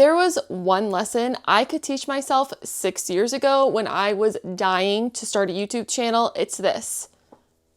there was one lesson I could teach myself 6 years ago when I was dying to start a YouTube channel, it's this: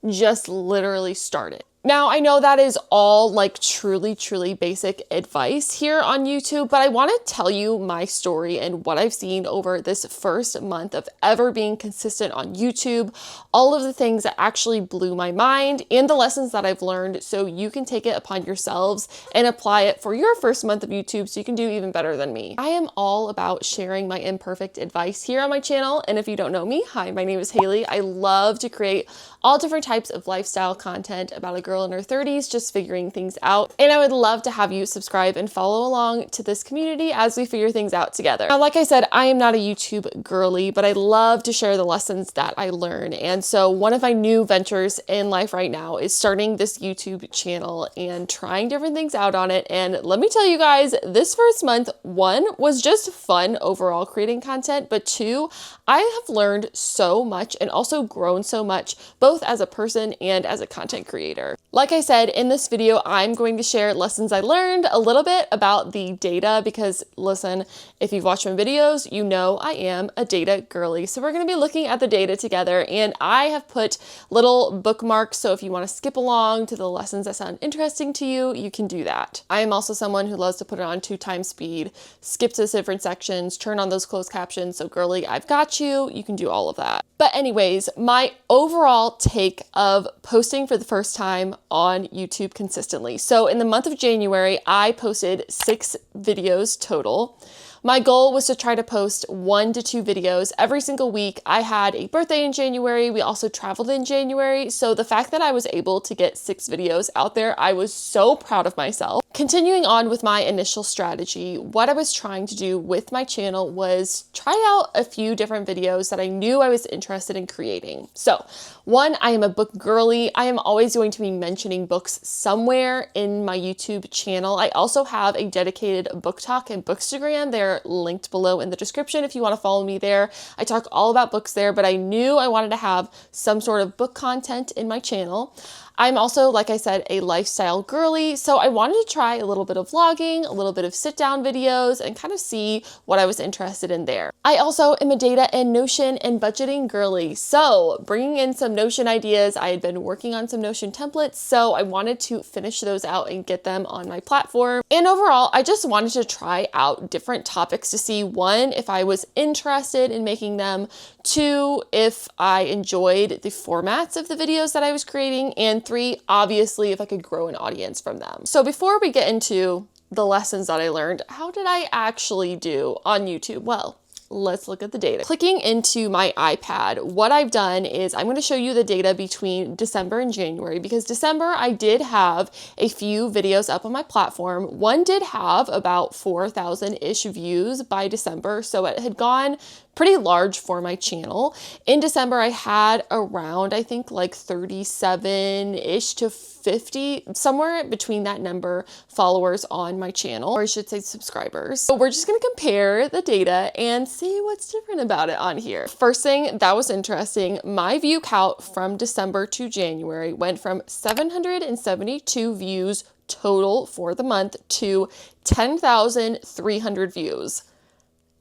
just literally start it. Now, I know that is all like truly basic advice here on YouTube, but I want to tell you my story and what I've seen over this first month of ever being consistent on YouTube, all of the things that actually blew my mind and the lessons that I've learned, so you can take it upon yourselves and apply it for your first month of YouTube so you can do even better than me. I am all about sharing my imperfect advice here on my channel, and if you don't know me, hi, my name is Haley. I love to create all different types of lifestyle content about a girl in her 30s just figuring things out, and I would love to have you subscribe and follow along to this community as we figure things out together. Now, like I said, I am not a YouTube girly, but I love to share the lessons that I learn, and so one of my new ventures in life right now is starting this YouTube channel and trying different things out on it. And let me tell you guys, this first month, one, was just fun overall creating content, but two, I have learned so much and also grown so much, both as a person and as a content creator. Like I said, in this video, I'm going to share lessons I learned, a little bit about the data, because listen, if you've watched my videos, you know I am a data girly. So we're going to be looking at the data together, and I have put little bookmarks, so if you want to skip along to the lessons that sound interesting to you, you can do that. I am also someone who loves to put it on 2x speed, skip to different sections, turn on those closed captions, so girly, I've got you. You can do all of that. But anyways, my overall take of posting for the first time on YouTube consistently. So in the month of January, I posted 6 videos total. My goal was to try to post 1 to 2 videos every single week. I had a birthday in January. We also traveled in January. So the fact that I was able to get 6 videos out there, I was so proud of myself. Continuing on with my initial strategy, what I was trying to do with my channel was try out a few different videos that I knew I was interested in creating. So one, I am a book girly. I am always going to be mentioning books somewhere in my YouTube channel. I also have a dedicated book talk and bookstagram. They're linked below in the description if you want to follow me there. I talk all about books there, but I knew I wanted to have some sort of book content in my channel. I'm also, like I said, a lifestyle girly, so I wanted to try a little bit of vlogging, a little bit of sit-down videos, and kind of see what I was interested in there. I also am a data and Notion and budgeting girly, so bringing in some Notion ideas. I had been working on some Notion templates, so I wanted to finish those out and get them on my platform. And overall, I just wanted to try out different topics to see, one, if I was interested in making them, two, if I enjoyed the formats of the videos that I was creating, and 3, obviously, if I could grow an audience from them. So before we get into the lessons that I learned, how did I actually do on YouTube? Well, let's look at the data. Clicking into my iPad, what I've done is I'm going to show you the data between December and January, because December I did have a few videos up on my platform. One did have about 4,000-ish views by December, so it had gone pretty large for my channel. In December, I had around, I think like 37-ish to 50, somewhere between that number, followers on my channel, or I should say subscribers. So we're just gonna compare the data and see what's different about it on here. First thing that was interesting, my view count from December to January went from 772 views total for the month to 10,300 views.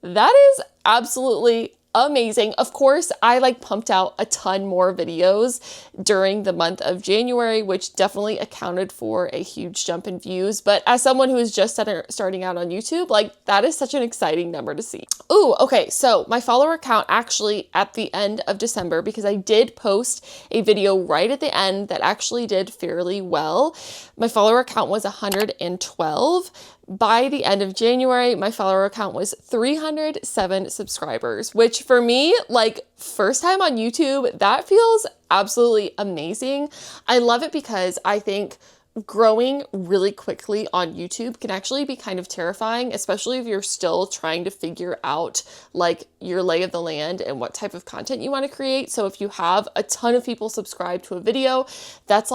That is absolutely amazing. Of course, I pumped out a ton more videos during the month of January, which definitely accounted for a huge jump in views. But as someone who is just starting out on YouTube, that is such an exciting number to see. Ooh, okay. So my follower count actually at the end of December, because I did post a video right at the end that actually did fairly well. My follower count was 112. By the end of January, my follower count was 307 subscribers, which for me, first time on YouTube, that feels absolutely amazing. I love it because I think growing really quickly on YouTube can actually be kind of terrifying, especially if you're still trying to figure out your lay of the land and what type of content you want to create. So if you have a ton of people subscribe to a video, that's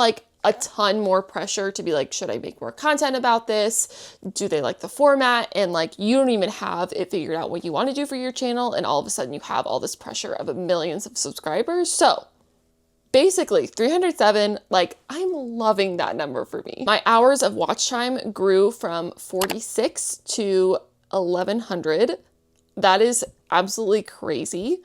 a ton more pressure to be should I make more content about this? Do they like the format? And you don't even have it figured out what you want to do for your channel, and all of a sudden you have all this pressure of millions of subscribers. So basically 307, I'm loving that number for me. My hours of watch time grew from 46 to 1,100. That is absolutely crazy.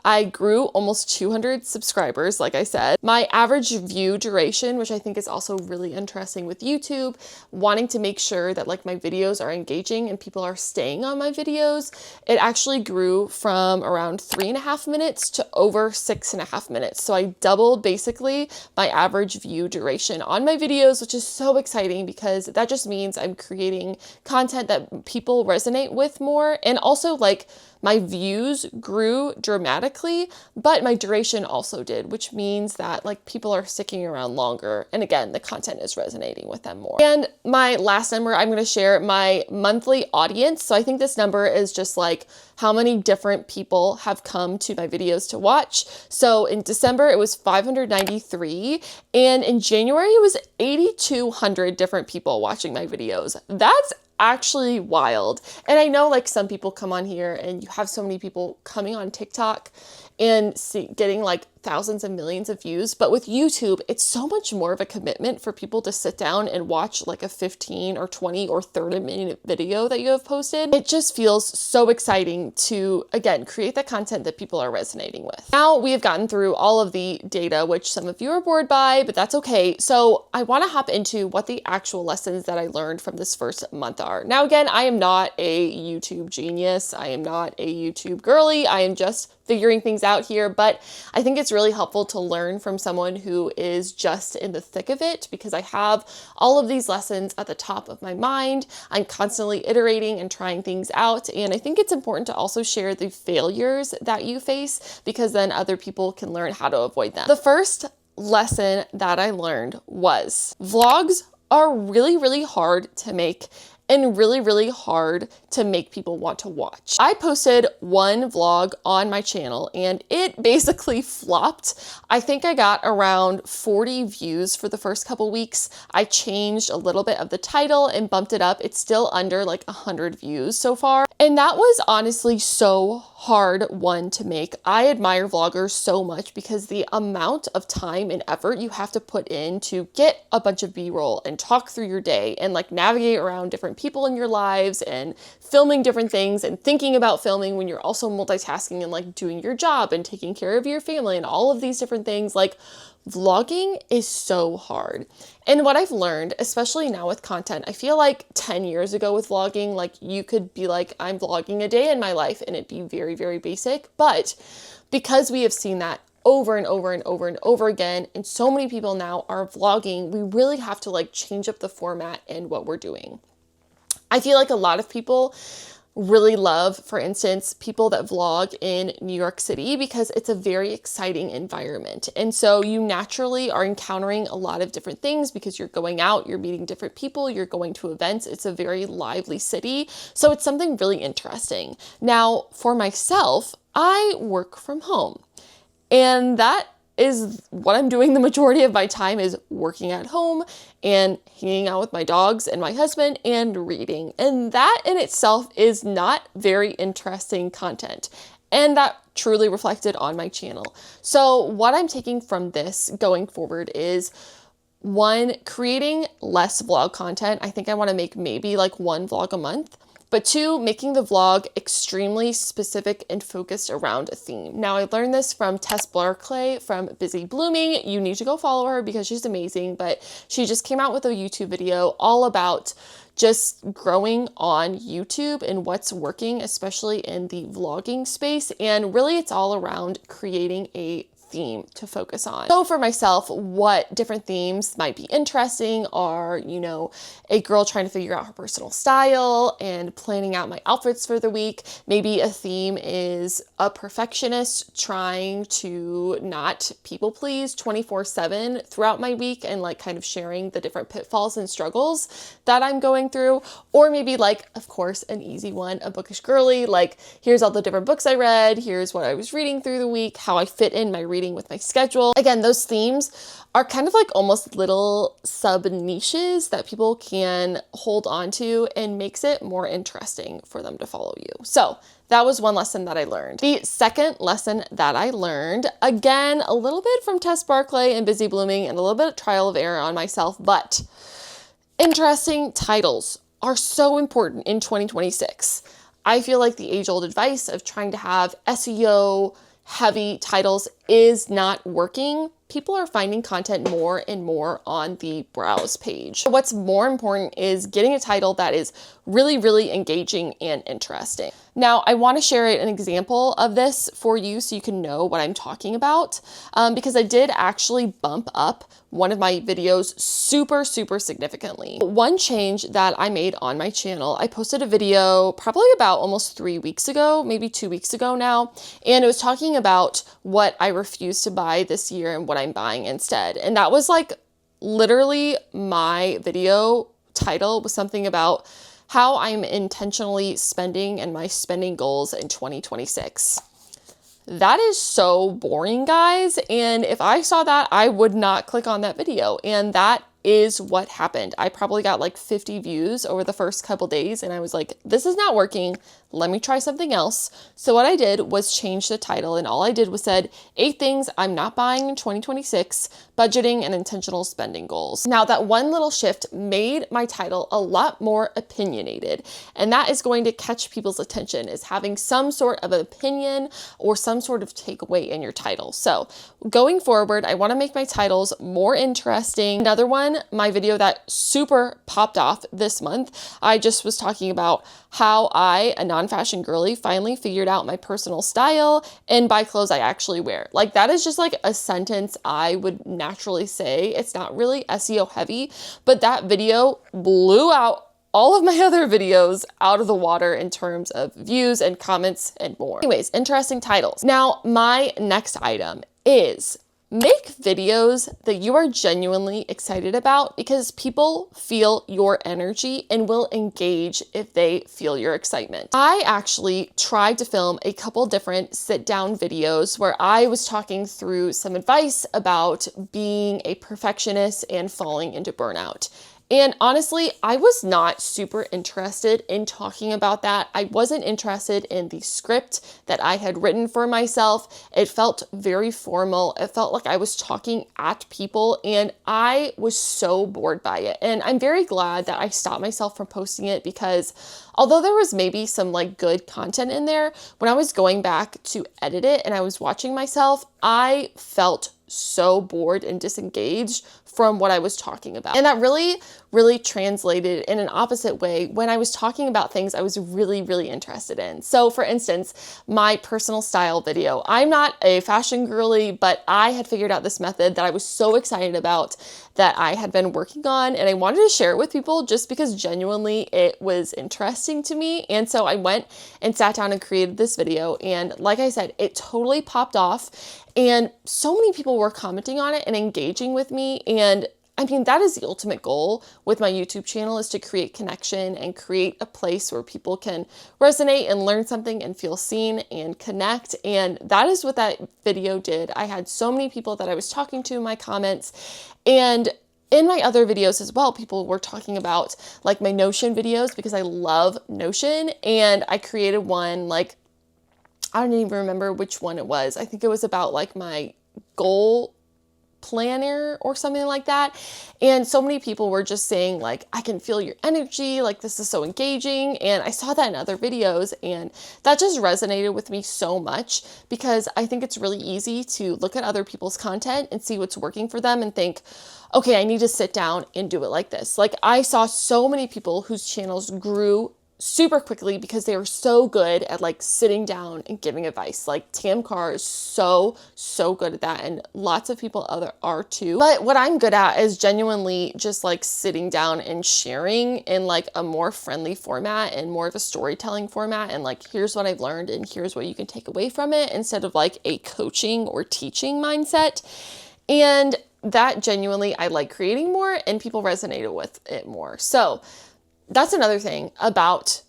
I grew almost 200 subscribers, like I said. My average view duration, which I think is also really interesting with YouTube, wanting to make sure that like my videos are engaging and people are staying on my videos, it actually grew from around 3.5 minutes to over 6.5 minutes. So I doubled basically my average view duration on my videos, which is so exciting because that just means I'm creating content that people resonate with more. And also like my views grew dramatically, but my duration also did, which means that like people are sticking around longer. And again, the content is resonating with them more. And my last number, I'm going to share my monthly audience. So I think this number is just like how many different people have come to my videos to watch. So in December, it was 593. And in January, it was 8,200 different people watching my videos. That's actually wild. And I know like some people come on here and you have so many people coming on TikTok and getting like thousands and millions of views. But with YouTube, it's so much more of a commitment for people to sit down and watch like a 15 or 20 or 30-minute video that you have posted. It just feels so exciting to, again, create the content that people are resonating with. Now we have gotten through all of the data, which some of you are bored by, but that's okay. So I want to hop into what the actual lessons that I learned from this first month are. Now, again, I am not a YouTube genius. I am not a YouTube girly. I am just figuring things out here, but I think it's really helpful to learn from someone who is just in the thick of it, because I have all of these lessons at the top of my mind. I'm constantly iterating and trying things out. And I think it's important to also share the failures that you face, because then other people can learn how to avoid them. The first lesson that I learned was vlogs are really, really hard to make and really, really hard to make people want to watch. I posted one vlog on my channel and it basically flopped. I think I got around 40 views for the first couple weeks. I changed a little bit of the title and bumped it up. It's still under like 100 views so far. And that was honestly so hard one to make. I admire vloggers so much because the amount of time and effort you have to put in to get a bunch of B-roll and talk through your day and like navigate around different people in your lives and filming different things and thinking about filming when you're also multitasking and like doing your job and taking care of your family and all of these different things. Like vlogging is so hard. And what I've learned, especially now with content, I feel like 10 years ago with vlogging, like you could be like, I'm vlogging a day in my life and it'd be very, very basic. But because we have seen that over and over and over and over again, and so many people now are vlogging, we really have to like change up the format and what we're doing. I feel like a lot of people really love, for instance, people that vlog in New York City because it's a very exciting environment. And so you naturally are encountering a lot of different things because you're going out, you're meeting different people, you're going to events. It's a very lively city. So it's something really interesting. Now, for myself, I work from home, and that is what I'm doing the majority of my time, is working at home and hanging out with my dogs and my husband and reading. And that in itself is not very interesting content. And that truly reflected on my channel. So what I'm taking from this going forward is, one, creating less vlog content. I think I want to make maybe like one vlog a month. But two, making the vlog extremely specific and focused around a theme. Now, I learned this from Tess Barclay from Busy Blooming. You need to go follow her because she's amazing. But she just came out with a YouTube video all about just growing on YouTube and what's working, especially in the vlogging space. And really, it's all around creating a theme to focus on. So for myself, what different themes might be interesting are, you know, a girl trying to figure out her personal style and planning out my outfits for the week. Maybe a theme is a perfectionist trying to not people please 24/7 throughout my week and like kind of sharing the different pitfalls and struggles that I'm going through. Or maybe like, of course, an easy one, a bookish girly, like here's all the different books I read, here's what I was reading through the week, how I fit in my reading with my schedule. Again, those themes are kind of like almost little sub niches that people can hold on to and makes it more interesting for them to follow you. So that was one lesson that I learned. The second lesson that I learned, again, a little bit from Tess Barclay and Busy Blooming and a little bit of trial of error on myself, but interesting titles are so important in 2026. I feel like the age-old advice of trying to have SEO heavy titles is not working. People are finding content more and more on the browse page. What's more important is getting a title that is really, really engaging and interesting. Now, I want to share an example of this for you so you can know what I'm talking about, because I did actually bump up one of my videos super, super significantly. One change that I made on my channel, I posted a video probably about almost 3 weeks ago, maybe 2 weeks ago now, and it was talking about what I refused to buy this year and what I'm buying instead. And that was like literally my video title was something about how I'm intentionally spending and my spending goals in 2026. That is so boring, guys. And if I saw that, I would not click on that video. And that is what happened. I probably got like 50 views over the first couple days and I was like, this is not working. Let me try something else. So what I did was change the title, and all I did was said 8 things I'm not buying in 2026, budgeting and intentional spending goals. Now that one little shift made my title a lot more opinionated, and that is going to catch people's attention, is having some sort of an opinion or some sort of takeaway in your title. So going forward, I want to make my titles more interesting. Another one, my video that super popped off this month, I just was talking about how I, a non-fashion girly, finally figured out my personal style and buy clothes I actually wear. Like that is just like a sentence I would naturally say. It's not really SEO heavy, but that video blew out all of my other videos out of the water in terms of views and comments and more. Anyways, interesting titles. Now, my next item is make videos that you are genuinely excited about, because people feel your energy and will engage if they feel your excitement. I actually tried to film a couple different sit-down videos where I was talking through some advice about being a perfectionist and falling into burnout. And honestly, I was not super interested in talking about that. I wasn't interested in the script that I had written for myself. It felt very formal. It felt like I was talking at people, and I was so bored by it. And I'm very glad that I stopped myself from posting it, because although there was maybe some like good content in there, when I was going back to edit it and I was watching myself, I felt so bored and disengaged from what I was talking about. And that really, really translated in an opposite way when I was talking about things I was really, really interested in. So for instance, my personal style video. I'm not a fashion girly, but I had figured out this method that I was so excited about that I had been working on, and I wanted to share it with people just because genuinely it was interesting to me. And so I went and sat down and created this video. And like I said, it totally popped off. And so many people were commenting on it and engaging with me. And I mean, that is the ultimate goal with my YouTube channel, is to create connection and create a place where people can resonate and learn something and feel seen and connect. And that is what that video did. I had so many people that I was talking to in my comments, and in my other videos as well, people were talking about like my Notion videos, because I love Notion. And I created one, like, I don't even remember which one it was. I think it was about like my goal planner or something like that. And so many people were just saying like, I can feel your energy, like this is so engaging. And I saw that in other videos, and that just resonated with me so much, because I think it's really easy to look at other people's content and see what's working for them and think, okay, I need to sit down and do it like this. Like I saw so many people whose channels grew super quickly because they were so good at like sitting down and giving advice. Like Tam Carr is so good at that, and lots of people are too. But what I'm good at is genuinely just like sitting down and sharing in like a more friendly format and more of a storytelling format, and like, here's what I've learned and here's what you can take away from it, instead of like a coaching or teaching mindset. And that genuinely I like creating more, and people resonated with it more. So that's another thing about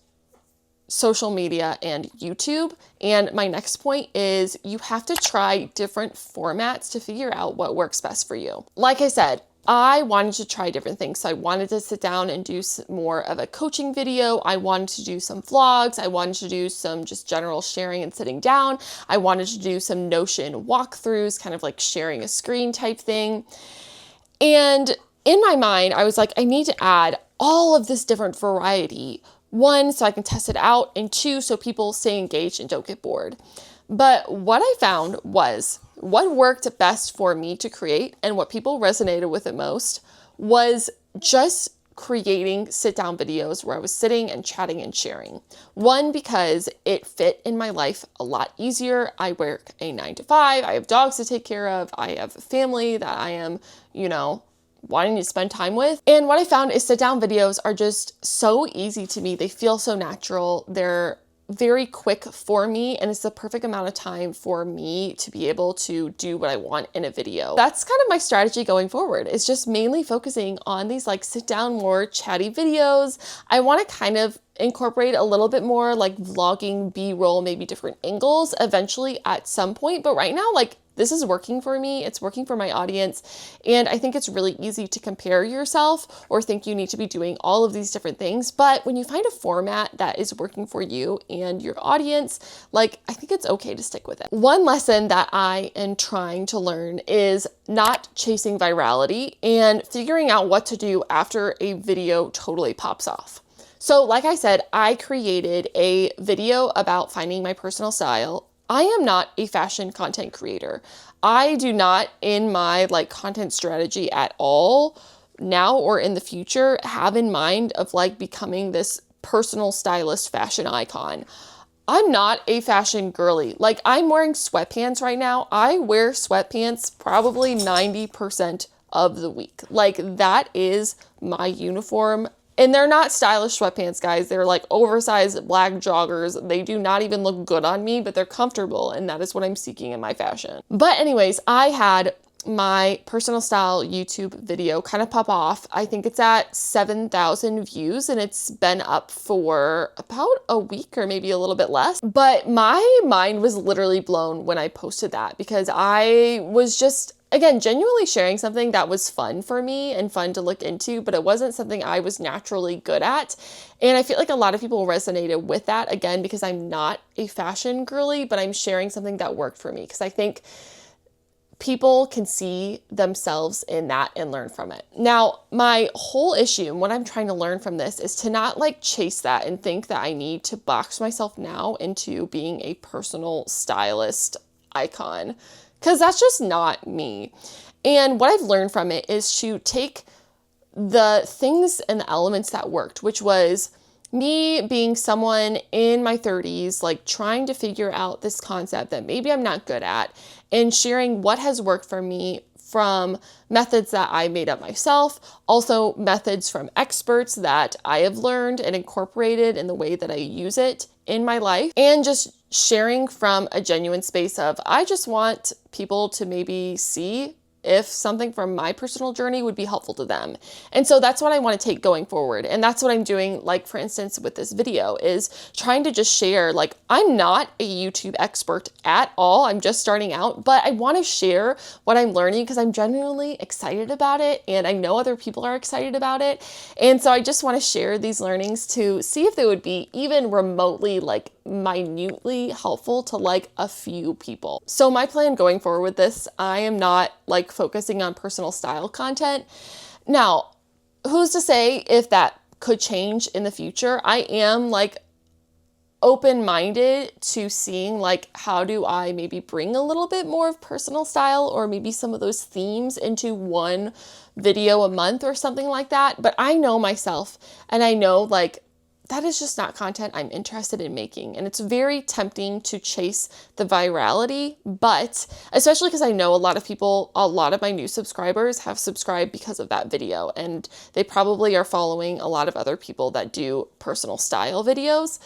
social media and YouTube. And my next point is you have to try different formats to figure out what works best for you. Like I said, I wanted to try different things. So I wanted to sit down and do more of a coaching video. I wanted to do some vlogs. I wanted to do some just general sharing and sitting down. I wanted to do some Notion walkthroughs, kind of like sharing a screen type thing. And in my mind, I was like, I need to add all of this different variety. One, so I can test it out, and two, so people stay engaged and don't get bored. But what I found was what worked best for me to create and what people resonated with it most was just creating sit-down videos where I was sitting and chatting and sharing. One, because it fit in my life a lot easier. I work a 9-to-5, I have dogs to take care of, I have a family that I am, wanting to spend time with. And what I found is sit-down videos are just so easy to me. They feel so natural. They're very quick for me, and it's the perfect amount of time for me to be able to do what I want in a video. That's kind of my strategy going forward, is just mainly focusing on these like sit down, more chatty videos. I want to kind of incorporate a little bit more like vlogging, B-roll, maybe different angles eventually at some point. But right now, like, this is working for me. It's working for my audience. And I think it's really easy to compare yourself or think you need to be doing all of these different things. But when you find a format that is working for you and your audience, like, I think it's okay to stick with it. One lesson that I am trying to learn is not chasing virality and figuring out what to do after a video totally pops off. So like I said, I created a video about finding my personal style. I am not a fashion content creator. I do not, in my like content strategy at all now or in the future, have in mind of like becoming this personal stylist fashion icon. I'm not a fashion girly. Like, I'm wearing sweatpants right now. I wear sweatpants probably 90% of the week. Like, that is my uniform. And they're not stylish sweatpants, guys. They're like oversized black joggers. They do not even look good on me, but they're comfortable, and that is what I'm seeking in my fashion. But anyways, I had my personal style YouTube video kind of pop off. I think it's at 7,000 views, and it's been up for about a week or maybe a little bit less. But my mind was literally blown when I posted that, because I was just, again, genuinely sharing something that was fun for me and fun to look into, but it wasn't something I was naturally good at. And I feel like a lot of people resonated with that, again, because I'm not a fashion girly, but I'm sharing something that worked for me, because I think people can see themselves in that and learn from it. Now, my whole issue and what I'm trying to learn from this is to not like chase that and think that I need to box myself now into being a personal stylist icon, because that's just not me. And what I've learned from it is to take the things and the elements that worked, which was me being someone in my 30s, like trying to figure out this concept that maybe I'm not good at, and sharing what has worked for me from methods that I made up myself, also methods from experts that I have learned and incorporated in the way that I use it in my life, and just sharing from a genuine space of, I just want people to maybe see if something from my personal journey would be helpful to them. And so that's what I want to take going forward. And that's what I'm doing, like, for instance, with this video, is trying to just share, like, I'm not a YouTube expert at all. I'm just starting out, but I want to share what I'm learning because I'm genuinely excited about it. And I know other people are excited about it. And so I just want to share these learnings to see if they would be even remotely, like, minutely helpful to like a few people. So my plan going forward with this, I am not like focusing on personal style content. Now, who's to say if that could change in the future? I am like open-minded to seeing like, how do I maybe bring a little bit more of personal style or maybe some of those themes into one video a month or something like that. But I know myself, and I know like that is just not content I'm interested in making. And it's very tempting to chase the virality, but especially because I know a lot of people, a lot of my new subscribers have subscribed because of that video, and they probably are following a lot of other people that do personal style videos.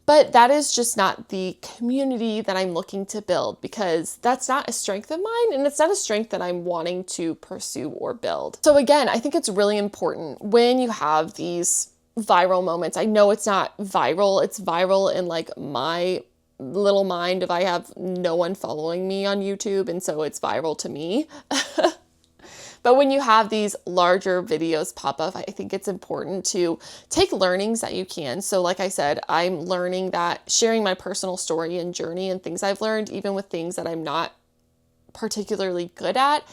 But that is just not the community that I'm looking to build, because that's not a strength of mine, and it's not a strength that I'm wanting to pursue or build. So again, I think it's really important when you have these viral moments. I know it's not viral. It's viral in like my little mind if I have no one following me on YouTube, and so it's viral to me. But when you have these larger videos pop up, I think it's important to take learnings that you can. So like I said, I'm learning that sharing my personal story and journey and things I've learned, even with things that I'm not particularly good at,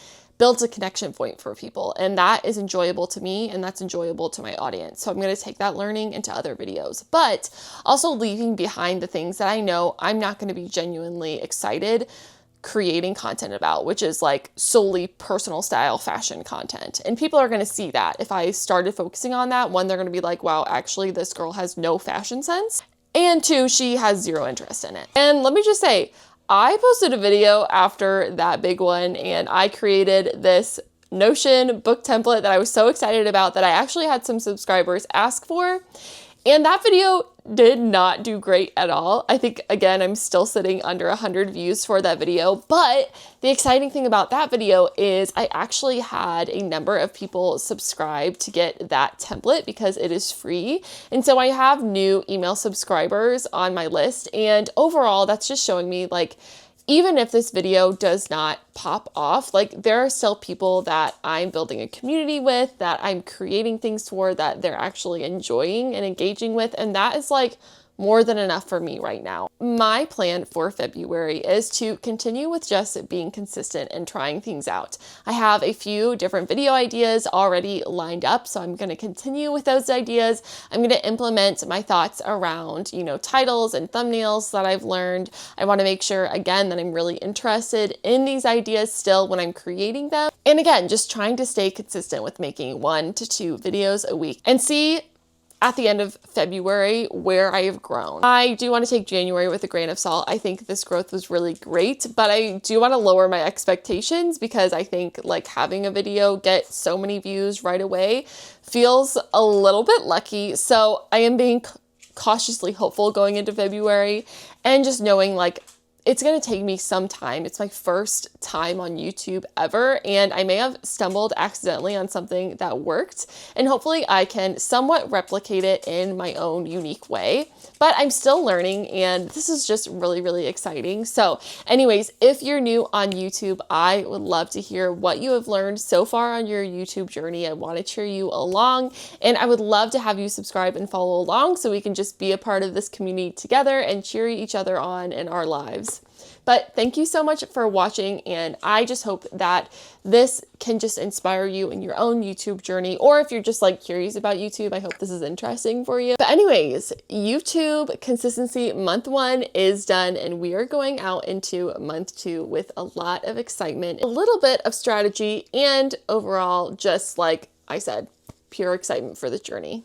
builds a connection point for people. And that is enjoyable to me and that's enjoyable to my audience. So I'm going to take that learning into other videos, but also leaving behind the things that I know I'm not going to be genuinely excited creating content about, which is like solely personal style fashion content. And people are going to see that. If I started focusing on that, one, they're going to be like, wow, actually this girl has no fashion sense. And two, she has zero interest in it. And let me just say, I posted a video after that big one and I created this Notion book template that I was so excited about that I actually had some subscribers ask for. And that video did not do great at all. I think, again, I'm still sitting under 100 views for that video. But the exciting thing about that video is I actually had a number of people subscribe to get that template because it is free. And so I have new email subscribers on my list. And overall, that's just showing me like, even if this video does not pop off, like there are still people that I'm building a community with, that I'm creating things for, that they're actually enjoying and engaging with. And that is like more than enough for me right now. My plan for February is to continue with just being consistent and trying things out. I have a few different video ideas already lined up, so I'm going to continue with those ideas. I'm going to implement my thoughts around, titles and thumbnails that I've learned. I want to make sure, again, that I'm really interested in these ideas still when I'm creating them. And again, just trying to stay consistent with making 1 to 2 videos a week and see at the end of February where I have grown. I do want to take January with a grain of salt. I think this growth was really great, but I do want to lower my expectations because I think like having a video get so many views right away feels a little bit lucky. So I am being cautiously hopeful going into February and just knowing like it's going to take me some time. It's my first time on YouTube ever, and I may have stumbled accidentally on something that worked, and hopefully I can somewhat replicate it in my own unique way. But I'm still learning, and this is just really, really exciting. So anyways, if you're new on YouTube, I would love to hear what you have learned so far on your YouTube journey. I want to cheer you along, and I would love to have you subscribe and follow along so we can just be a part of this community together and cheer each other on in our lives. But thank you so much for watching, and I just hope that this can just inspire you in your own YouTube journey, or if you're just like curious about YouTube, I hope this is interesting for you. But anyways, YouTube consistency month 1 is done, and we are going out into month 2 with a lot of excitement, a little bit of strategy, and overall, just like I said, pure excitement for the journey.